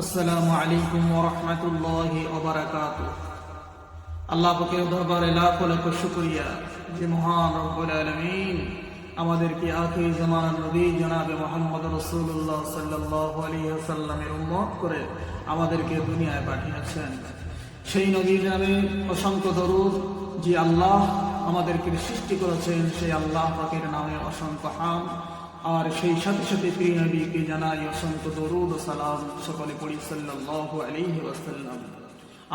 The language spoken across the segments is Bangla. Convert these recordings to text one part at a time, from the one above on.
আসসালামু আলাইকুম ওয়া রাহমাতুল্লাহি ওয়া বারাকাতুহু। আল্লাহ পাকের দরবারে লাখ লাখ শুকরিয়া যে মহান রব্বুল আলামিন আমাদেরকে আখির জামানার নবী জনাবে মুহাম্মদ রাসূলুল্লাহ সাল্লাল্লাহু আলাইহি ওয়াসাল্লামের উম্মত করে আমাদেরকে দুনিয়ায় পাঠিয়েছেন। সেই নবীর নামে অসংখ্য দরুদ। যে আল্লাহ আমাদেরকে সৃষ্টি করেছেন সেই আল্লাহ পাকের নামে অসংখ্য হামদ। আর সেই সাথে সাথে প্রিয় নবীকে জানাই অসংখ্য দরুদ ও সালাম। সকলে পড়ি সাল্লাল্লাহু আলাইহি ওয়াসাল্লাম।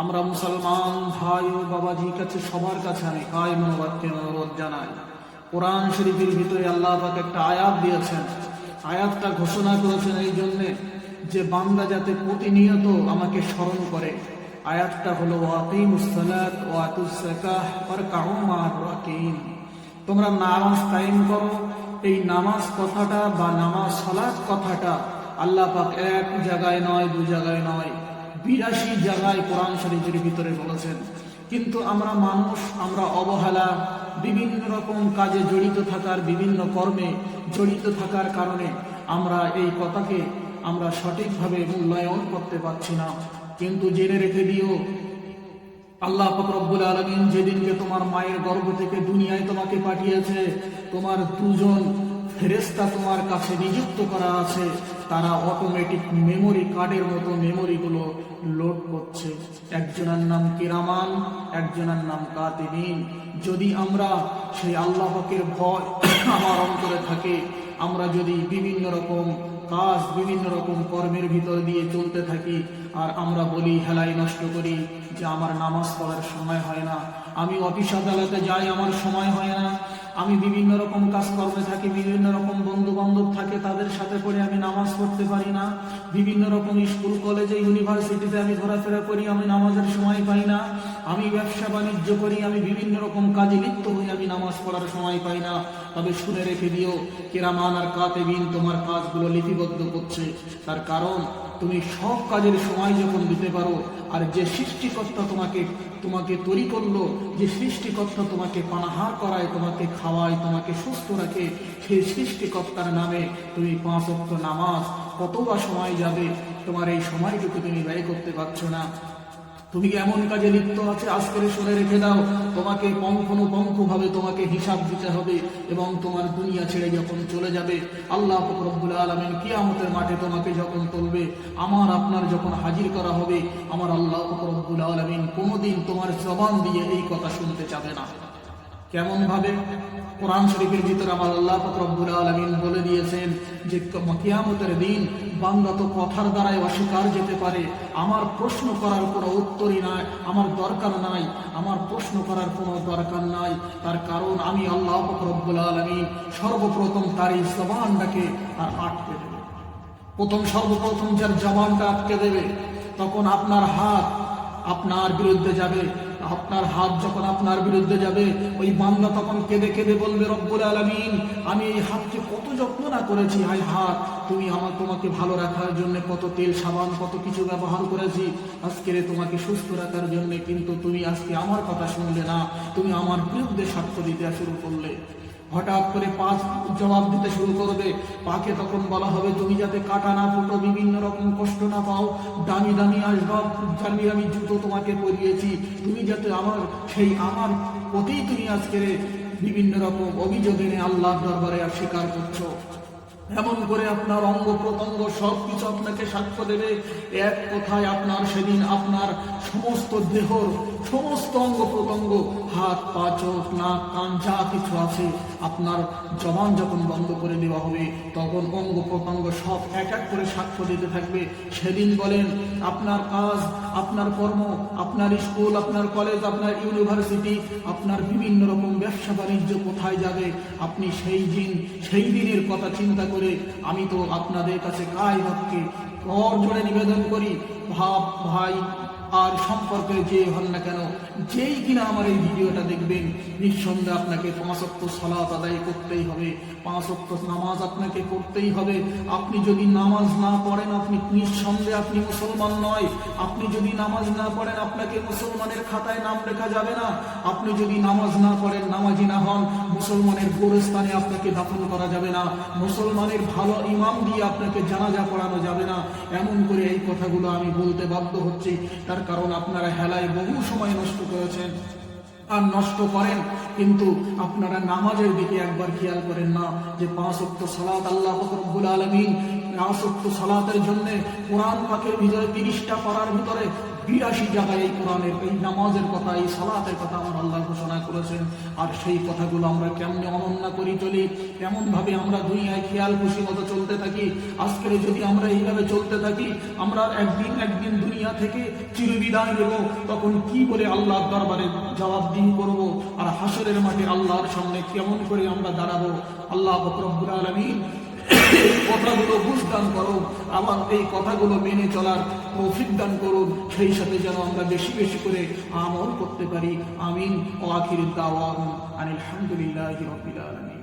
আমরা মুসলমান ভাই ও বাবাজির কাছে সবার কাছে আমি কায়েম বাক্যে অনুরোধ জানাই, কোরআন শরীফের ভিতরে আল্লাহ পাক একটা আয়াত দিয়েছেন। আয়াতটা ঘোষণা করেছেন এই জন্যে যে বান্দা যাতে প্রতিনিয়ত আমাকে স্মরণ করে। আয়াতটা হলো ওয়াকিমুস সালাত ওয়া আতুস যাকাহ ওয়ারকাউ মা'আর রাকিন। তোমরা নামাজ কায়েম করো। এই নামাজ কথাটা বা নামাজ সালাত কথাটা আল্লাহ পাক এক জায়গায় নয়, দু জায়গায় নয়, 82 জায়গায় কোরআন শরীফের ভিতরে বলেছেন। কিন্তু আমরা মানুষ, আমরা অবহেলা, বিভিন্ন রকম কাজে জড়িত থাকার, বিভিন্ন কর্মে জড়িত থাকার কারণে আমরা এই কথাকে আমরা সঠিকভাবে মূল্যায়ন করতে পারছি না। কিন্তু জেনে রেখে দিও, আল্লাহ পাক রব্বুল আলামিন যেদিনকে তোমার মায়ের গর্ভ থেকে দুনিয়ায় তোমাকে পাঠিয়েছে, তোমার দুজন ফেরেশতা তোমার কাছে নিযুক্ত করা আছে। তারা অটোমেটিক মেমোরি কার্ডের মতো মেমোরিগুলো লোড করছে। একজনের নাম কিরামান, একজনের নাম কাতিবিন। যদি আমরা সেই আল্লাহ পাকের ভয় আমার অন্তরে থাকে, আমরা যদি বিভিন্ন রকম কাজ, বিভিন্ন রকম কর্মের ভিতর দিয়ে চলতে থাকি, আর আমরা বলি হেলাই নষ্ট করি যে আমার নামাজ পড়ার সময় হয় না, আমি অফিস আদালতে যাই আমার সময় হয় না, আমি বিভিন্ন রকম কাজকর্মে থাকি, বিভিন্ন রকম বন্ধু বান্ধব থাকে তাদের সাথে করে আমি নামাজ পড়তে পারি না, বিভিন্ন রকম স্কুল কলেজে ইউনিভার্সিটিতে আমি ঘোরাফেরা করি, আমি নামাজের সময় পাই না, আমি ব্যবসা বাণিজ্য করি, আমি বিভিন্ন রকম কাজে লিপ্ত হই, আমি নামাজ পড়ার সময় পাই না। তবে শুনে রেখে দিও, কিরামান আর কাতিবিন তোমার কাজগুলো লিপিবদ্ধ করছে। তার কারণ তুমি সব কাজের সময় যখন দিতে পারো, আর যে সৃষ্টিকর্তা তোমাকে তৈরি করলো, যে সৃষ্টিকর্তা তোমাকে পানাহার করায়, তোমাকে খাওয়ায়, তোমাকে সুস্থ রাখে, সেই সৃষ্টিকর্তার নামে তুমি 5 ওয়াক্ত নামাজ কতবার সময় যাবে, তোমার এই সময়টুকু তুমি ব্যয় করতে পারছো না। তুমি এমন কাজে লিপ্ত আছে, আজকে শুনে রেখে দাও, তোমাকে পঙ্খানুপঙ্খভাবে তোমাকে হিসাব দিতে হবে। এবং তোমার দুনিয়া ছেড়ে যখন চলে যাবে, আল্লাহ পাক রব্বুল আলামিন কিয়ামতের মাঠে তোমাকে যখন তুলবে, আমার আপনার যখন হাজির করা হবে, আমার আল্লাহ পাক রব্বুল আলামিন কোনোদিন তোমার জবান দিয়ে এই কথা শুনতে চাবে না। কেমন ভাবে? কোরআন শরীফের ভিতরে আমার আল্লাহ পাক রব্বুল আলামিন বলে দিয়েছেন যে কিয়ামতের দিন বান্দা তো কথার দ্বারাই অস্বীকার যেতে পারে, আমার প্রশ্ন করার কোনো উত্তরই নাই, আমার দরকার নাই, আমার প্রশ্ন করার কোনো দরকার নাই। তার কারণ আমি আল্লাহ পাক রব্বুল আলামিন সর্বপ্রথম তার এই জবানটাকে আর আটকে দেবে। সর্বপ্রথম যার জবানটা আটকে দেবে, তখন আপনার হাত আপনার বিরুদ্ধে যাবে। আপনার হাত যখন আপনার বিরুদ্ধে যাবে, ওই বান্দা তখন কেঁদে কেঁদে বলবে, রব্বুল আলামিন আমি এই হাতকে কত যত্ন না করেছি, হায় হাত, তোমাকে ভালো রাখার জন্য কত তেল সাবান কত কিছু ব্যবহার করেছি আজকে তোমাকে সুস্থ রাখার জন্য, কিন্তু তুমি আজকে আমার কথা শুনলে না, তুমি আমার বিরুদ্ধে সাক্ষ্য দিতে শুরু করলে। হঠাৎ করে পা জবাব দিতে শুরু করবে। পাকে তখন বলা হবে, তুমি যাতে কাটা না ফুটো, বিভিন্ন রকম কষ্ট না পাও, দামি দামি আসবাব, দামি দামি জুতো তোমাকে পরিয়েছি, তুমি যাতে আমার প্রতি তুমি আজকে বিভিন্ন রকম অভিযোগ এনে আল্লাহর দরবারে স্বীকার করছো। এমন করে আপনার অঙ্গ প্রত্যঙ্গ সবকিছু আপনাকে সাক্ষ্য দেবে। এক কথায় আপনার সেদিন আপনার সমস্ত দেহর সমস্ত অঙ্গ প্রত্যঙ্গ, হাত পা চোখ নাক কান যা কিছু আছে, আপনার জবান যখন বন্ধ করে দেওয়া হবে, তখন অঙ্গ প্রত্যঙ্গ সব এক এক করে সাক্ষ্য দিতে থাকবে। সেদিন বলেন দিন আপনার কাজ, আপনার কর্ম, আপনার স্কুল, আপনার কলেজ, আপনার ইউনিভার্সিটি, আপনার বিভিন্ন রকম ব্যবসা বাণিজ্য কোথায় যাবে, আপনি সেই দিনের কথা চিন্তা করে আমি তো আপনাদের কাছে কায় বাক্যে কর জোড়ে নিবেদন করি, ভাই আর সম্পর্কে যে হন না কেন, যেই কিনা আমার এই ভিডিওটা দেখবেন, নিঃসন্দেহে আপনাকে 5 ওয়াক্ত সালাত আদায় করতেই হবে, 5 ওয়াক্ত নামাজ আপনাকে পড়তেই হবে। আপনি যদি নামাজ না পড়েন, আপনি নিঃসন্দেহে আপনি মুসলমান নয়। আপনি যদি নামাজ না পড়েন, আপনাকে মুসলমানের খাতায় নাম লেখা যাবে না। আপনি যদি নামাজ না পড়েন, নামাজি না হন, মুসলমানের গোরস্থানে আপনাকে দাফন করা যাবে না। মুসলমানের ভালো ইমাম দিয়ে আপনাকে জানাজা পড়ানো যাবে না। এমন করে এই কথাগুলো আমি বলতে বাধ্য হচ্ছি, তার কারণ আপনারা হেলায় বহু সময় নষ্ট করেছেন আর নষ্ট করেন, কিন্তু আপনারা নামাজের দিকে একবার খেয়াল করেন না যে 5 ওয়াক্ত সালাত আল্লাহ পাক রব্বুল আলামিন 5 ওয়াক্ত সালাতের জন্য কোরআন পাকের ভিতরে 30টা পারার ভিতরে 82 জায়গায় এই কোরআনের এই নামাজের কথা, এই সালাতের কথা আমার আল্লাহ ঘোষণা করেছেন। আর সেই কথাগুলো আমরা কেমনে অনন্যা করি চলি, কেমন ভাবে আমরা দুনিয়ায় খেয়াল খুশি মতো চলতে থাকি। আজকের যদি আমরা এইভাবে চলতে থাকি, আমরা একদিন দুনিয়া থেকে চিরবিদায় নেব, তখন কি বলে আল্লাহর দরবারে জবাবদিহি করব, আর হাসরের মাঠে আল্লাহর সামনে কেমন করে আমরা দাঁড়াবো। আল্লাহ পাক রব্বুল আলামিন কথাগুলো বুঝদান করো, আমার এই কথাগুলো মেনে চলার তৌফিক দান করুন, সেই সাথে যেন আমরা বেশি বেশি করে আমল করতে পারি। আমিন। ও আখির দাওয়াহুম আনিল হামদুলিল্লাহি রাব্বিল আলামিন।